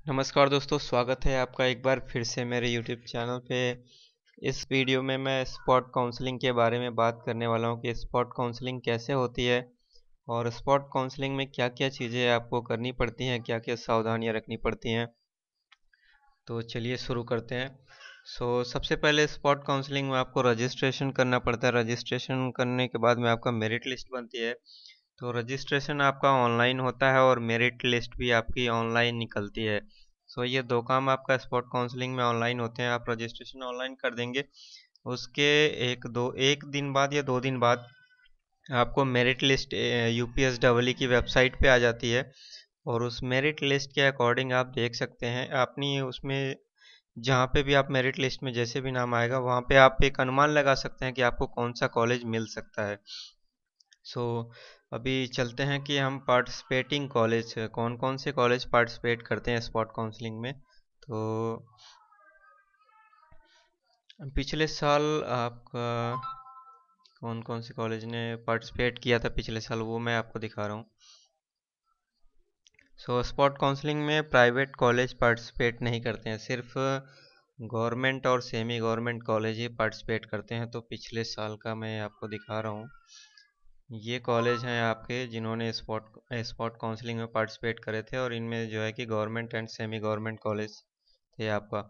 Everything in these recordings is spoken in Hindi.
नमस्कार दोस्तों, स्वागत है आपका एक बार फिर से मेरे YouTube चैनल पे। इस वीडियो में मैं स्पॉट काउंसलिंग के बारे में बात करने वाला हूँ कि स्पॉट काउंसलिंग कैसे होती है और स्पॉट काउंसलिंग में क्या-क्या चीज़ें आपको करनी पड़ती हैं, क्या-क्या सावधानियाँ रखनी पड़ती हैं। तो चलिए शुरू करते हैं। सबसे पहले स्पॉट काउंसलिंग में आपको रजिस्ट्रेशन करना पड़ता है। रजिस्ट्रेशन करने के बाद में आपका मेरिट लिस्ट बनती है। तो रजिस्ट्रेशन आपका ऑनलाइन होता है और मेरिट लिस्ट भी आपकी ऑनलाइन निकलती है। ये दो काम आपका स्पॉट काउंसलिंग में ऑनलाइन होते हैं। आप रजिस्ट्रेशन ऑनलाइन कर देंगे, उसके एक दिन बाद या 2 दिन बाद आपको मेरिट लिस्ट यूपीएसडब्ल्यू की वेबसाइट पे आ जाती है। और उस मेरिट लिस्ट के अकॉर्डिंग आप देख सकते हैं अपनी उसमें, जहाँ पे भी आप मेरिट लिस्ट में जैसे भी नाम आएगा वहाँ पे आप एक अनुमान लगा सकते हैं कि आपको कौन सा कॉलेज मिल सकता है। सो अभी चलते हैं कि हम पार्टिसिपेटिंग कॉलेज कौन कौन से कॉलेज पार्टिसिपेट करते हैं स्पॉट काउंसलिंग में। तो पिछले साल आपका कौन कौन से कॉलेज ने पार्टिसिपेट किया था पिछले साल, वो मैं आपको दिखा रहा हूँ। स्पॉट काउंसलिंग में प्राइवेट कॉलेज पार्टिसिपेट नहीं करते हैं, सिर्फ गवर्नमेंट और सेमी गवर्नमेंट कॉलेज ही पार्टिसिपेट करते हैं। तो पिछले साल का मैं आपको दिखा रहा हूँ। ये कॉलेज हैं आपके जिन्होंने स्पॉट स्पॉट काउंसलिंग में पार्टिसिपेट करे थे, और इनमें जो है कि government and semi government college थे आपका।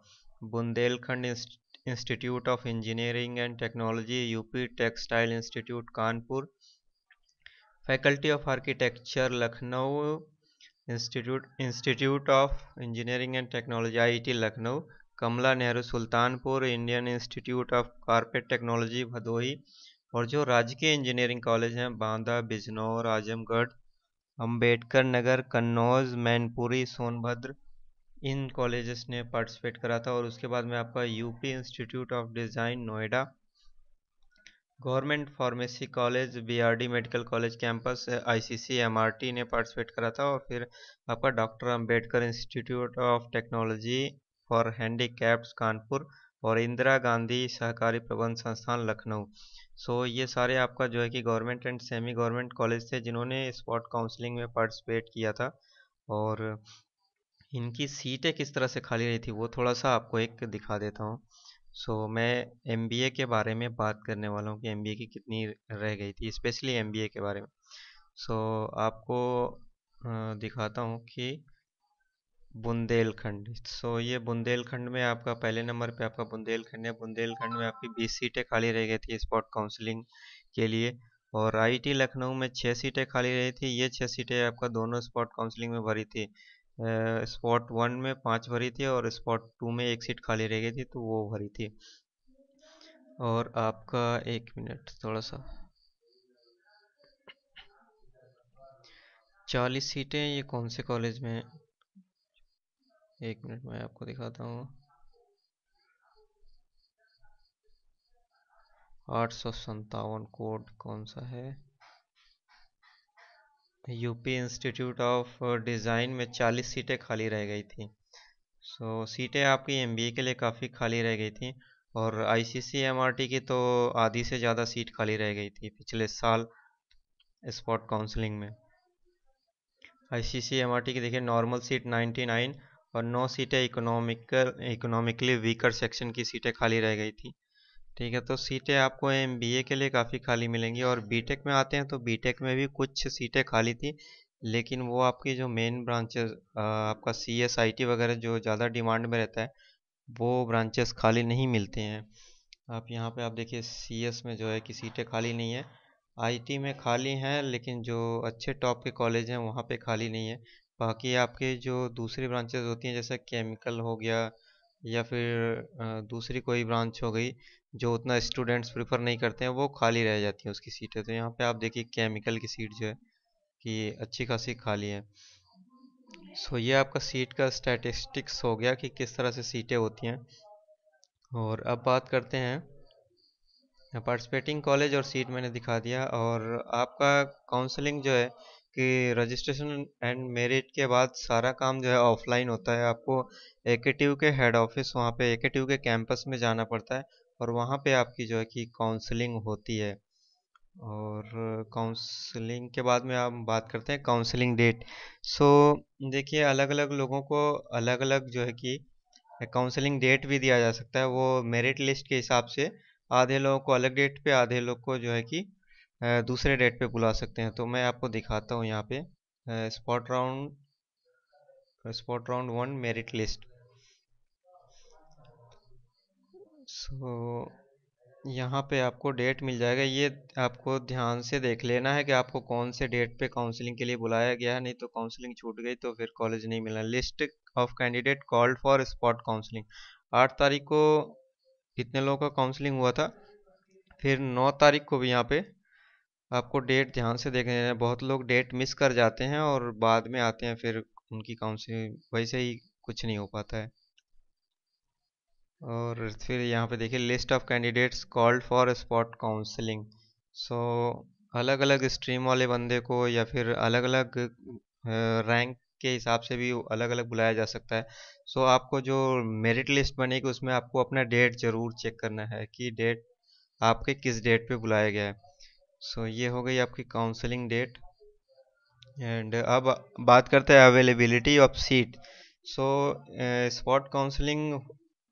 Bundelkhand institute of engineering and technology, UP textile institute Kanpur, faculty of architecture Lucknow, institute institute of engineering and technology IIT Lucknow, Kamla Nehru Sultanpur, Indian institute of carpet technology Bhadohi, और जो राजकीय इंजीनियरिंग कॉलेज हैं बांदा, बिजनौर, आजमगढ़, अंबेडकर नगर, कन्नौज, मैनपुरी, सोनभद्र, इन कॉलेजेस ने पार्टिसिपेट करा था। और उसके बाद में आपका UP institute of design Noida, government pharmacy college, BRD medical college campus, ICC MRT ने पार्टिसिपेट करा था। और फिर आपका doctor Ambedkar institute of technology for handicapped Kanpur, और इंदिरा गांधी सहकारी प्रबंध संस्थान लखनऊ। ये सारे आपका जो है कि government and semi government college थे जिन्होंने स्पॉट काउंसलिंग में पार्टिसिपेट किया था। और इनकी सीटें किस तरह से खाली रही थी वो थोड़ा सा आपको एक दिखा देता हूँ। मैं एमबीए के बारे में बात करने वाला हूँ कि एमबीए की कितनी रह गई थी, स्पेशली एमबीए के बारे में। आपको दिखाता हूँ कि बुंदेलखंड, ये बुंदेलखंड में आपका पहले नंबर पे आपका बुंदेलखंड है। बुंदेलखंड में आपकी 20 सीटें खाली रह गई थी स्पॉट काउंसलिंग के लिए। और आईटी लखनऊ में 6 सीटें खाली रही थी। ये 6 सीटें आपका दोनों स्पॉट काउंसलिंग में भरी थी। स्पॉट 1 में 5 भरी थी और स्पॉट 2 में 1 सीट खाली रह गई थी, तो वो भरी थी। और आपका 1 मिनट थोड़ा सा, 40 सीटें ये कौन से कॉलेज में है? 1 मिनट मैं आपको दिखाता हूँ। 857 कोड कौन सा है? यूपी इंस्टीट्यूट ऑफ डिज़ाइन में 40 सीटें खाली रह गई थी। सीटें आपकी एमबीए के लिए काफ़ी खाली रह गई थी। और आईसीसी एमआरटी की तो आधी से ज़्यादा सीट खाली रह गई थी पिछले साल स्पॉट काउंसलिंग में। आईसीसी एमआरटी की देखिए नॉर्मल सीट 99 और 9 सीटें इकोनॉमिकली वीकर सेक्शन की सीटें खाली रह गई थी। ठीक है, तो सीटें आपको एमबीए के लिए काफ़ी खाली मिलेंगी। और बीटेक में आते हैं तो बीटेक में भी कुछ सीटें खाली थी, लेकिन वो आपकी जो मेन ब्रांचेस आपका सीएसआईटी वगैरह जो ज़्यादा डिमांड में रहता है, वो ब्रांचेस खाली नहीं मिलते हैं। आप यहाँ पे आप देखिए सीएस में जो है कि सीटें खाली नहीं है। आईटी में खाली हैं, लेकिन जो अच्छे टॉप के कॉलेज हैं वहाँ पे खाली नहीं है। बाकी आपके जो दूसरी ब्रांचेस होती हैं जैसे केमिकल हो गया, या फिर दूसरी कोई ब्रांच हो गई जो उतना स्टूडेंट्स प्रेफर नहीं करते हैं, वो खाली रह जाती हैं उसकी सीटें। तो यहाँ पे आप देखिए केमिकल की सीट जो है कि अच्छी खासी खाली है। ये आपका सीट का स्टैटिस्टिक्स हो गया कि किस तरह से सीटें होती हैं। और अब बात करते हैं पार्टिसिपेटिंग कॉलेज, और सीट मैंने दिखा दिया। और आपका काउंसलिंग जो है कि रजिस्ट्रेशन एंड मेरिट के बाद सारा काम जो है ऑफलाइन होता है। आपको एकेटीयू के हेड ऑफिस, वहाँ पे एकेटीयू के कैंपस में जाना पड़ता है, और वहाँ पे आपकी जो है कि काउंसलिंग होती है। और काउंसलिंग के बाद में आप बात करते हैं काउंसलिंग डेट। सो देखिए, अलग अलग लोगों को अलग अलग जो है कि काउंसलिंग डेट भी दिया जा सकता है, वो मेरिट लिस्ट के हिसाब से। आधे लोगों को अलग डेट पे, आधे लोग को जो है कि दूसरे डेट पे बुला सकते हैं। तो मैं आपको दिखाता हूँ यहाँ पे स्पॉट राउंड 1 मेरिट लिस्ट। सो यहाँ पे आपको डेट मिल जाएगा। ये आपको ध्यान से देख लेना है कि आपको कौन से डेट पे काउंसलिंग के लिए बुलाया गया है, नहीं तो काउंसलिंग छूट गई तो फिर कॉलेज नहीं मिलना। List of candidate called for spot counselling, 8 तारीख को इतने लोगों का काउंसलिंग हुआ था। फिर 9 तारीख को भी यहाँ पे आपको डेट ध्यान से देखना है। बहुत लोग डेट मिस कर जाते हैं और बाद में आते हैं, फिर उनकी काउंसलिंग वैसे ही कुछ नहीं हो पाता है। और फिर यहाँ पे देखिए, list of candidates called for spot counselling. So अलग अलग स्ट्रीम वाले बंदे को या फिर अलग अलग रैंक के हिसाब से भी अलग अलग बुलाया जा सकता है। सो आपको जो मेरिट लिस्ट बनेगी उसमें आपको अपना डेट ज़रूर चेक करना है कि डेट आपके किस डेट पे बुलाया गया है। सो ये हो गई आपकी काउंसलिंग डेट। एंड अब बात करते हैं availability of seat. So spot counselling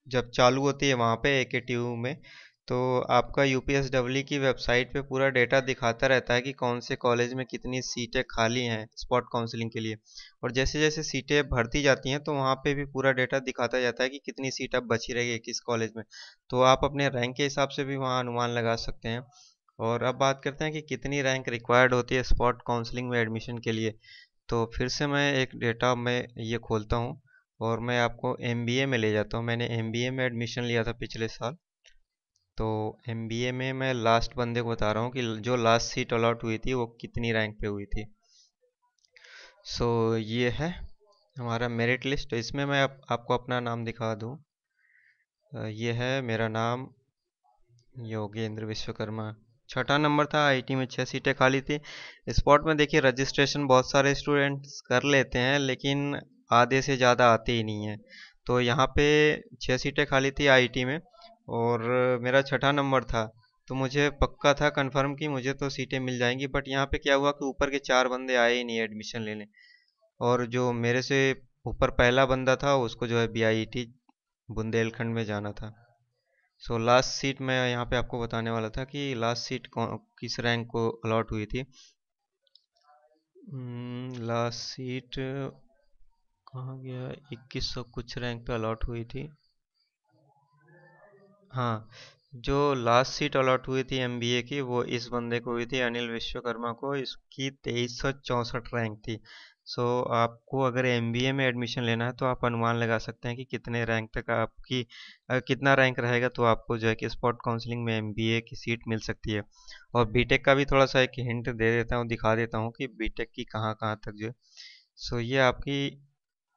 जब चालू होती है वहाँ पे AKTU में, तो आपका UPSW की वेबसाइट पे पूरा डेटा दिखाता रहता है कि कौन से कॉलेज में कितनी सीटें खाली हैं स्पॉट काउंसलिंग के लिए। और जैसे जैसे सीटें भरती जाती हैं तो वहाँ पे भी पूरा डेटा दिखाता जाता है कि कितनी सीट अब बची रही है किस कॉलेज में। तो आप अपने रैंक के हिसाब से भी वहाँ अनुमान लगा सकते हैं। और अब बात करते हैं कि कितनी रैंक रिक्वायर्ड होती है स्पॉट काउंसलिंग में एडमिशन के लिए। तो फिर से मैं एक डेटा में ये खोलता हूँ और मैं आपको MBA में ले जाता हूँ। मैंने MBA में एडमिशन लिया था पिछले साल। तो MBA में मैं लास्ट बंदे को बता रहा हूँ कि जो लास्ट सीट अलॉट हुई थी वो कितनी रैंक पे हुई थी। सो ये है हमारा मेरिट लिस्ट। तो इसमें मैं आपको अपना नाम दिखा दूँ। ये है मेरा नाम, योगेंद्र विश्वकर्मा। छठा नंबर था, IT में 6 सीटें खाली थी। स्पॉट में देखिए, रजिस्ट्रेशन बहुत सारे स्टूडेंट्स कर लेते हैं लेकिन आधे से ज़्यादा आते ही नहीं हैं। तो यहाँ पे 6 सीटें खाली थी IT में, और मेरा छठा नंबर था। तो मुझे पक्का था, कंफर्म कि मुझे तो सीटें मिल जाएंगी। बट यहाँ पे क्या हुआ कि ऊपर के 4 बंदे आए ही नहीं एडमिशन लेने। और जो मेरे से ऊपर पहला बंदा था उसको जो है BIT बुंदेलखंड में जाना था। सो लास्ट सीट मैं यहाँ पे आपको बताने वाला था कि लास्ट सीट किस रैंक को अलॉट हुई थी। लास्ट सीट कहाँ गया, 2100 कुछ रैंक पे अलॉट हुई थी। हाँ, जो लास्ट सीट अलॉट हुई थी MBA की, वो इस बंदे को हुई थी, अनिल विश्वकर्मा को। इसकी 2364 रैंक थी। सो आपको अगर MBA में एडमिशन लेना है तो आप अनुमान लगा सकते हैं कि कितने रैंक तक आपकी कितना रैंक रहेगा तो आपको जो है कि स्पॉट काउंसलिंग में MBA की सीट मिल सकती है। और बीटेक का भी थोड़ा सा एक हिंट दे देता हूँ, दिखा देता हूँ कि बीटेक की कहाँ कहाँ तक जो है। सो ये आपकी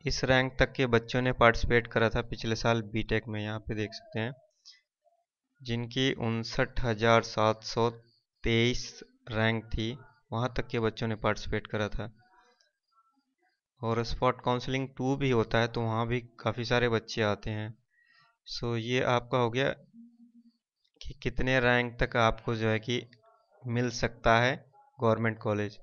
इस रैंक तक के बच्चों ने पार्टिसिपेट करा था पिछले साल बीटेक में, यहाँ पे देख सकते हैं, जिनकी 59,723 रैंक थी। वहाँ तक के बच्चों ने पार्टिसिपेट करा था। और स्पॉट काउंसलिंग 2 भी होता है तो वहाँ भी काफ़ी सारे बच्चे आते हैं। सो ये आपका हो गया कि कितने रैंक तक आपको जो है कि मिल सकता है गवर्नमेंट कॉलेज।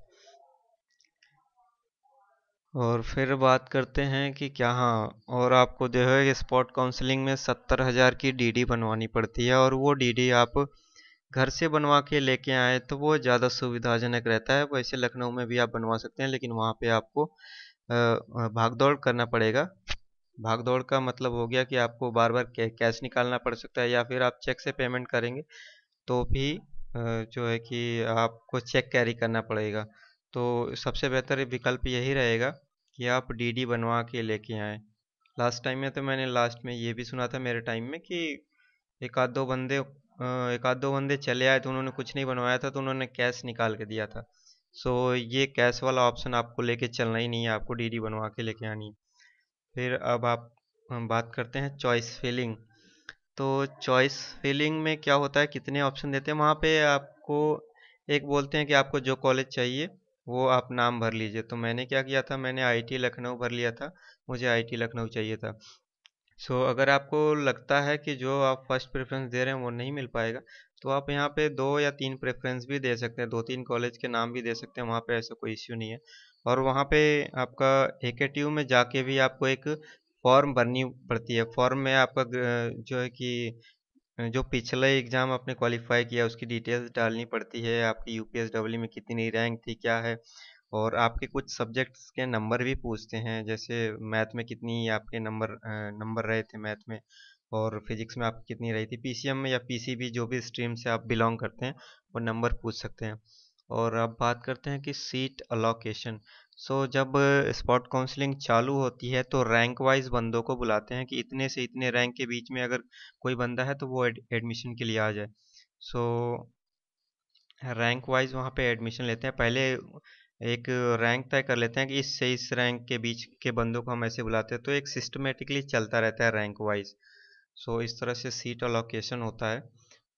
और फिर बात करते हैं कि क्या, हाँ, और आपको जो है स्पॉट काउंसलिंग में 70,000 की DD बनवानी पड़ती है। और वो DD आप घर से बनवा के लेके आए तो वो ज़्यादा सुविधाजनक रहता है। वैसे लखनऊ में भी आप बनवा सकते हैं लेकिन वहाँ पे आपको भाग दौड़ करना पड़ेगा। भाग दौड़ का मतलब हो गया कि आपको बार बार कैश निकालना पड़ सकता है, या फिर आप चेक से पेमेंट करेंगे तो भी जो है कि आपको चेक कैरी करना पड़ेगा। तो सबसे बेहतर विकल्प यही रहेगा कि आप DD बनवा के लेके आएँ। लास्ट टाइम में तो मैंने लास्ट में ये भी सुना था मेरे टाइम में कि एक आध दो बंदे चले आए तो उन्होंने कुछ नहीं बनवाया था तो उन्होंने कैश निकाल के दिया था। सो ये कैश वाला ऑप्शन आपको लेके चलना ही नहीं है, आपको DD बनवा के लेके आनी है। फिर अब हम बात करते हैं चॉइस फिलिंग। तो चॉइस फिलिंग में क्या होता है, कितने ऑप्शन देते हैं वहाँ पे आपको। एक बोलते हैं कि आपको जो कॉलेज चाहिए वो आप नाम भर लीजिए। तो मैंने क्या किया था, मैंने IT लखनऊ भर लिया था, मुझे IT लखनऊ चाहिए था। अगर आपको लगता है कि जो आप फर्स्ट प्रेफरेंस दे रहे हैं वो नहीं मिल पाएगा, तो आप यहाँ पे 2 या 3 प्रेफरेंस भी दे सकते हैं, 2-3 कॉलेज के नाम भी दे सकते हैं, वहाँ पे ऐसा कोई इश्यू नहीं है। और वहाँ पे आपका AKTU में जाके भी आपको एक फॉर्म भरनी पड़ती है। फॉर्म में आपका जो है कि जो पिछला एग्ज़ाम आपने क्वालिफाई किया उसकी डिटेल्स डालनी पड़ती है, आपकी UPSW में कितनी रैंक थी, क्या है, और आपके कुछ सब्जेक्ट्स के नंबर भी पूछते हैं, जैसे मैथ में कितनी आपके नंबर रहे थे मैथ में, और फिजिक्स में आपकी कितनी रही थी, PCM में या PCB जो भी स्ट्रीम से आप बिलोंग करते हैं वो नंबर पूछ सकते हैं। और अब बात करते हैं कि सीट अलोकेशन। जब स्पॉट काउंसलिंग चालू होती है तो रैंक वाइज बंदों को बुलाते हैं कि इतने से इतने रैंक के बीच में अगर कोई बंदा है तो वो एडमिशन के लिए आ जाए। सो रैंक वाइज वहाँ पे एडमिशन लेते हैं। पहले एक रैंक तय कर लेते हैं कि इस से इस रैंक के बीच के बंदों को हम ऐसे बुलाते हैं, तो एक सिस्टमेटिकली चलता रहता है रैंक वाइज। इस तरह से सीट अलोकेशन होता है।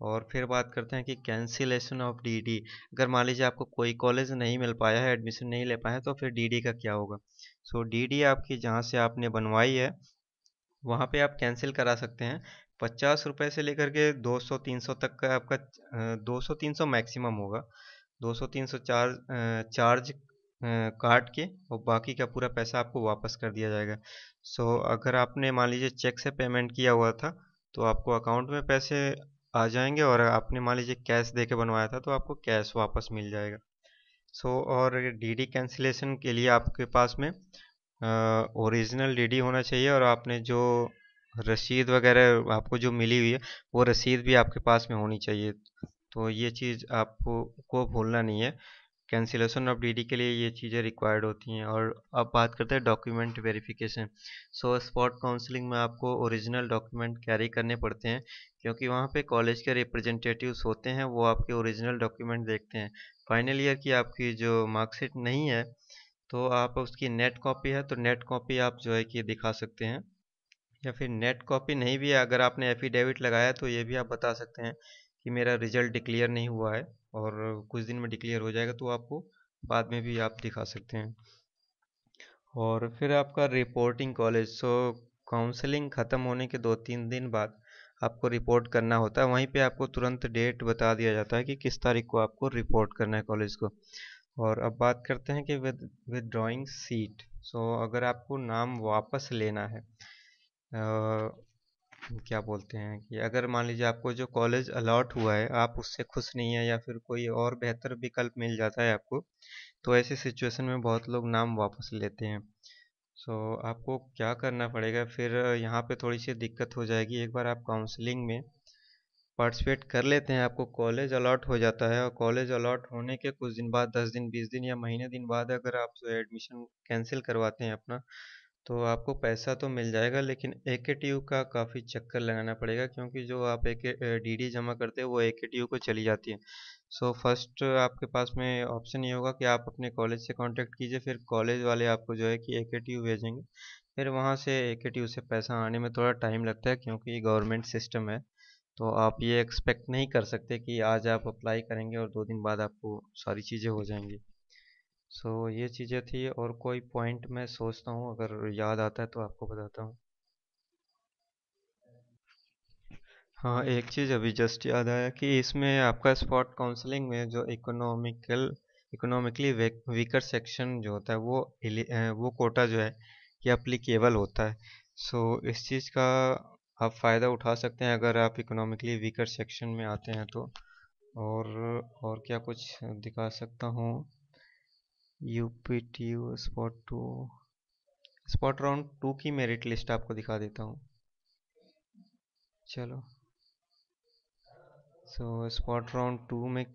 और फिर बात करते हैं कि कैंसिलेशन ऑफ DD। अगर मान लीजिए आपको कोई कॉलेज नहीं मिल पाया है, एडमिशन नहीं ले पाया है, तो फिर DD का क्या होगा? DD आपकी जहाँ से आपने बनवाई है वहाँ पे आप कैंसिल करा सकते हैं। 50 रुपये से लेकर के 200-300 तक का आपका 200-300 मैक्सिमम होगा। 200-300 चार्ज काट के और बाकी का पूरा पैसा आपको वापस कर दिया जाएगा। अगर आपने मान लीजिए चेक से पेमेंट किया हुआ था तो आपको अकाउंट में पैसे आ जाएंगे, और आपने मान लीजिए कैश दे के बनवाया था तो आपको कैश वापस मिल जाएगा। और DD कैंसिलेशन के लिए आपके पास में ओरिजिनल DD होना चाहिए, और आपने जो रसीद वगैरह आपको जो मिली हुई है वो रसीद भी आपके पास में होनी चाहिए। तो ये चीज़ आपको को भूलना नहीं है। कैंसिलेशन ऑफ DD के लिए ये चीज़ें रिक्वायर्ड होती हैं। और अब बात करते हैं डॉक्यूमेंट वेरिफिकेशन। स्पॉट काउंसलिंग में आपको ओरिजिनल डॉक्यूमेंट कैरी करने पड़ते हैं, क्योंकि वहाँ पे कॉलेज के रिप्रेजेंटेटिव्स होते हैं, वो आपके ओरिजिनल डॉक्यूमेंट देखते हैं। फाइनल ईयर की आपकी जो मार्कशीट नहीं है तो आप उसकी नेट कॉपी है तो नेट कॉपी आप जो है कि दिखा सकते हैं, या फिर नेट कॉपी नहीं भी है, अगर आपने एफिडेविट लगाया तो ये भी आप बता सकते हैं कि मेरा रिजल्ट डिक्लेयर नहीं हुआ है और कुछ दिन में डिक्लेयर हो जाएगा, तो आपको बाद में भी आप दिखा सकते हैं। और फिर आपका रिपोर्टिंग कॉलेज। काउंसलिंग ख़त्म होने के 2-3 दिन बाद आपको रिपोर्ट करना होता है। वहीं पे आपको तुरंत डेट बता दिया जाता है कि किस तारीख को आपको रिपोर्ट करना है कॉलेज को। और अब बात करते हैं कि विदड्रॉइंग सीट। अगर आपको नाम वापस लेना है, क्या बोलते हैं कि अगर मान लीजिए आपको जो कॉलेज अलॉट हुआ है आप उससे खुश नहीं है, या फिर कोई और बेहतर विकल्प मिल जाता है आपको, तो ऐसी सिचुएशन में बहुत लोग नाम वापस लेते हैं। आपको क्या करना पड़ेगा फिर? यहाँ पे थोड़ी सी दिक्कत हो जाएगी। एक बार आप काउंसलिंग में पार्टिसिपेट कर लेते हैं, आपको कॉलेज अलॉट हो जाता है, और कॉलेज अलॉट होने के कुछ दिन बाद, 10 दिन, 20 दिन या महीने दिन बाद अगर आप जो एडमिशन कैंसिल करवाते हैं अपना, तो आपको पैसा तो मिल जाएगा, लेकिन AKTU का काफ़ी चक्कर लगाना पड़ेगा, क्योंकि जो आप एक DD जमा करते हैं वो AKTU को चली जाती है। फर्स्ट आपके पास में ऑप्शन ये होगा कि आप अपने कॉलेज से कांटेक्ट कीजिए, फिर कॉलेज वाले आपको जो है कि AKTU भेजेंगे, फिर वहाँ से AKTU से पैसा आने में थोड़ा टाइम लगता है, क्योंकि गवर्नमेंट सिस्टम है। तो आप ये एक्सपेक्ट नहीं कर सकते कि आज आप अप्लाई करेंगे और 2 दिन बाद आपको सारी चीज़ें हो जाएंगी। ये चीज़ें थी, और कोई पॉइंट मैं सोचता हूँ अगर याद आता है तो आपको बताता हूँ। हाँ, एक चीज़ अभी जस्ट याद आया कि इसमें आपका स्पॉट काउंसलिंग में जो इकोनॉमिकली वीकर सेक्शन जो होता है वो कोटा जो है कि अप्लीकेबल होता है। इस चीज़ का आप फ़ायदा उठा सकते हैं अगर आप इकोनॉमिकली वीकर सेक्शन में आते हैं तो। और और क्या कुछ दिखा सकता हूँ? UPTU स्पॉट राउंड 2 की मेरिट लिस्ट आपको दिखा देता हूँ। चलो। स्पॉट राउंड 2 में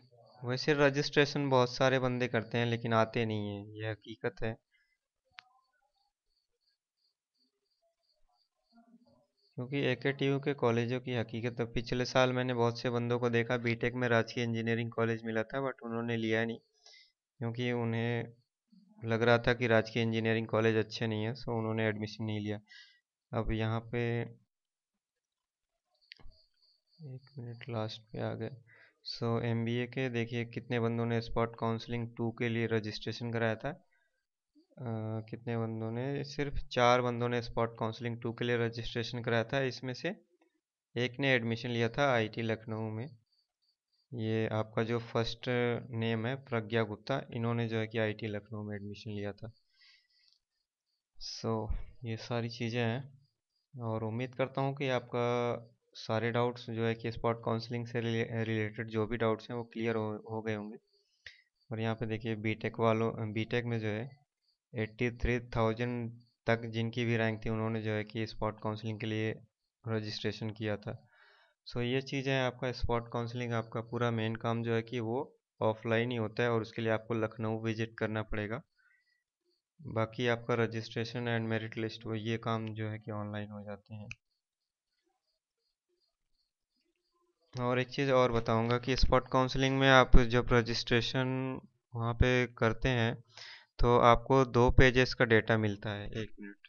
वैसे रजिस्ट्रेशन बहुत सारे बंदे करते हैं लेकिन आते नहीं हैं, ये हकीकत है। क्योंकि AKTU के कॉलेजों की हकीकत है, पिछले साल मैंने बहुत से बंदों को देखा बीटेक में राजकीय इंजीनियरिंग कॉलेज मिला था, बट उन्होंने लिया नहीं, क्योंकि उन्हें लग रहा था कि राजकीय इंजीनियरिंग कॉलेज अच्छे नहीं है, उन्होंने एडमिशन नहीं लिया। अब यहाँ पे 1 मिनट लास्ट पे आ गए। MBA के देखिए कितने बंदों ने स्पॉट काउंसलिंग 2 के लिए रजिस्ट्रेशन कराया था। कितने बंदों ने, सिर्फ 4 बंदों ने स्पॉट काउंसलिंग 2 के लिए रजिस्ट्रेशन कराया था। इसमें से एक ने एडमिशन लिया था आईटी लखनऊ में। ये आपका जो फर्स्ट नेम है प्रज्ञा गुप्ता, इन्होंने जो है कि आईटी लखनऊ में एडमिशन लिया था। सो ये सारी चीज़ें हैं और उम्मीद करता हूँ कि आपका सारे डाउट्स जो है कि स्पॉट काउंसलिंग से रिलेटेड जो भी डाउट्स हैं वो क्लियर हो गए होंगे। और यहाँ पे देखिए बीटेक में जो है 83,000 तक जिनकी भी रैंक थी उन्होंने जो है कि स्पॉट काउंसलिंग के लिए रजिस्ट्रेशन किया था। सो ये चीज़ें हैं। आपका स्पॉट काउंसलिंग आपका पूरा मेन काम जो है कि वो ऑफलाइन ही होता है और उसके लिए आपको लखनऊ विजिट करना पड़ेगा। बाकी आपका रजिस्ट्रेशन एंड मेरिट लिस्ट वो ये काम जो है कि ऑनलाइन हो जाते हैं। और एक चीज़ और बताऊंगा कि स्पॉट काउंसलिंग में आप जब रजिस्ट्रेशन वहाँ पे करते हैं तो आपको 2 पेजेस का डेटा मिलता है। 1 मिनट।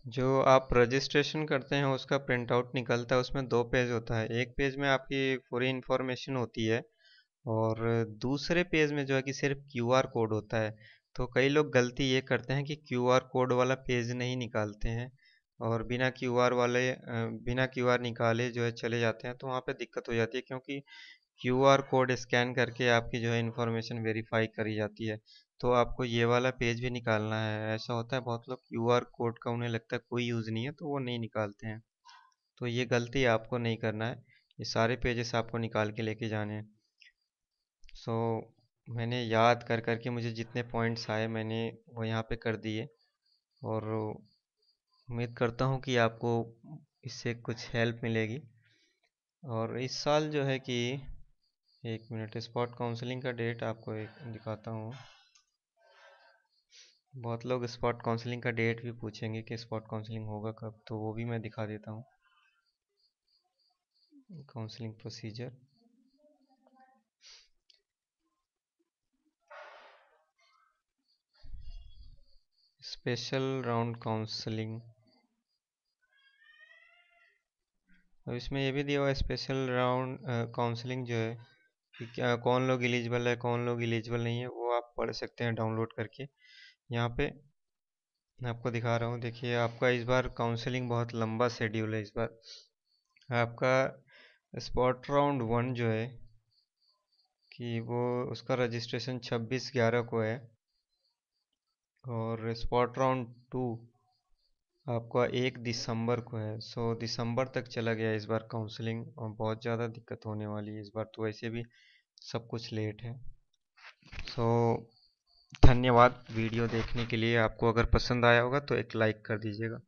जो आप रजिस्ट्रेशन करते हैं उसका प्रिंट आउट निकलता है, उसमें 2 पेज होता है। एक पेज में आपकी पूरी इन्फॉर्मेशन होती है और दूसरे पेज में जो है कि सिर्फ क्यूआर कोड होता है। तो कई लोग गलती ये करते हैं कि क्यूआर कोड वाला पेज नहीं निकालते हैं और बिना क्यूआर निकाले जो है चले जाते हैं, तो वहाँ पे दिक्कत हो जाती है क्योंकि क्यूआर कोड स्कैन करके आपकी जो है इन्फॉर्मेशन वेरीफाई करी जाती है। तो आपको ये वाला पेज भी निकालना है। ऐसा होता है बहुत लोग क्यूआर कोड का उन्हें लगता है कोई यूज़ नहीं है तो वो नहीं निकालते हैं। तो ये गलती आपको नहीं करना है, ये सारे पेजेस आपको निकाल के लेके जाने हैं। सो मैंने याद कर कर के मुझे जितने पॉइंट्स आए मैंने वो यहाँ पे कर दिए और उम्मीद करता हूँ कि आपको इससे कुछ हेल्प मिलेगी। और इस साल जो है कि 1 मिनट, स्पॉट काउंसलिंग का डेट आपको एक दिखाता हूँ। बहुत लोग स्पॉट काउंसलिंग का डेट भी पूछेंगे कि स्पॉट काउंसलिंग होगा कब, तो वो भी मैं दिखा देता हूँ। Counselling procedure, special round counselling. अब इसमें ये भी दिया हुआ है स्पेशल राउंड काउंसलिंग जो है कि क्या कौन लोग एलिजिबल है कौन लोग एलिजिबल नहीं है, वो आप पढ़ सकते हैं डाउनलोड करके। यहाँ पे मैं आपको दिखा रहा हूँ। देखिए आपका इस बार काउंसलिंग बहुत लंबा शेड्यूल है इस बार। आपका स्पॉट राउंड 1 जो है कि वो उसका रजिस्ट्रेशन 26/11 को है और स्पॉट राउंड 2 आपका 1 दिसंबर को है। सो दिसंबर तक चला गया इस बार काउंसलिंग और बहुत ज़्यादा दिक्कत होने वाली है इस बार, तो वैसे भी सब कुछ लेट है। सो धन्यवाद वीडियो देखने के लिए। आपको अगर पसंद आया होगा तो एक लाइक कर दीजिएगा।